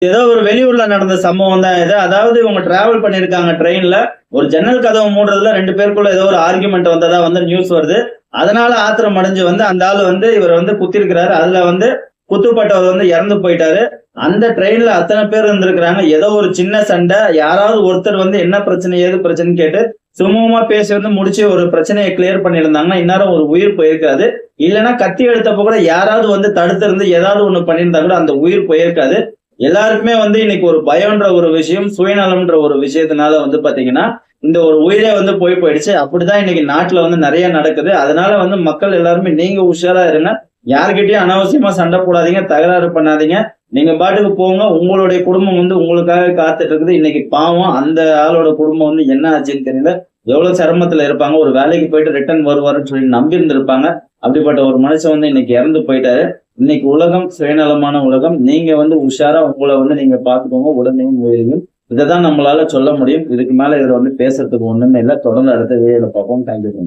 ஏதோ ஒரு வெளியூர்ல நடந்த சம்பவம் தான் இது. அதாவது இவங்க டிராவல் பண்ணிருக்காங்க ட்ரெயின்ல. ஒரு ஜன்னல் கதவு மூடுறதுல 2 பேருக்குள்ள ஏதோ ஒரு ஆர்குமெண்ட் வந்ததா நியூஸ் வருது. அதனால ஆத்திரம் அடைஞ்சு அந்த ஆளு இவர குத்திருக்கிறாரு. அதுல குத்துப்பட்டவர் இறந்து போயிட்டாரு. அந்த ட்ரெயின்ல அத்தனை பேர் இருந்திருக்கிறாங்க. ஏதோ ஒரு சின்ன சண்டை, யாராவது ஒருத்தர் என்ன பிரச்சனை ஏது பிரச்சனைன்னு கேட்டு சுமூகமா பேசி முடிச்சு ஒரு பிரச்சனையை கிளியர் பண்ணியிருந்தாங்கன்னா இந்நேரம் ஒரு உயிர் போயிருக்காது. இல்லைன்னா கத்தி எடுத்தப்ப கூட யாராவது தடுத்து இருந்து ஏதாவது ஒண்ணு பண்ணியிருந்தா கூட அந்த உயிர் போயிருக்காது. எல்லாருக்குமே இன்னைக்கு ஒரு பயம்ன்ற ஒரு விஷயம், சுயநலம்ன்ற ஒரு விஷயத்தினால பாத்தீங்கன்னா இந்த ஒரு உயிரே போயிடுச்சு. அப்படிதான் இன்னைக்கு நாட்டுல நிறைய நடக்குது. அதனால மக்கள் எல்லாருமே நீங்க உஷாரா இருங்க. யாருக்கிட்டயும் அனாவசியமா சண்டை போடாதீங்க, தகராறு பண்ணாதீங்க. நீங்க பாட்டுக்கு போங்க. உங்களுடைய குடும்பம் உங்களுக்காக காத்துட்டு இருக்குது. இன்னைக்கு பாவம் அந்த ஆளோட குடும்பம் என்ன ஆச்சுன்னு தெரியல. எவ்வளவு சிரமத்துல இருப்பாங்க. ஒரு வேலைக்கு போயிட்டு ரிட்டர்ன் வருவாருன்னு சொல்லி நம்பி இருந்திருப்பாங்க. அப்படிப்பட்ட ஒரு மனுஷன் இன்னைக்கு இறந்து போயிட்டாரு. இன்னைக்கு உலகம் சுயநலமான உலகம். நீங்க உஷாரா உங்களை நீங்க பாத்துக்கோங்க. உடனேயும் உயிரையும். இதைதான் நம்மளால சொல்ல முடியும். இதுக்கு மேல இதுல பேசுறதுக்கு ஒண்ணுமே இல்லை. தொடர்ந்து அடுத்த வீடியோல பார்ப்போம். தேங்க்யூ.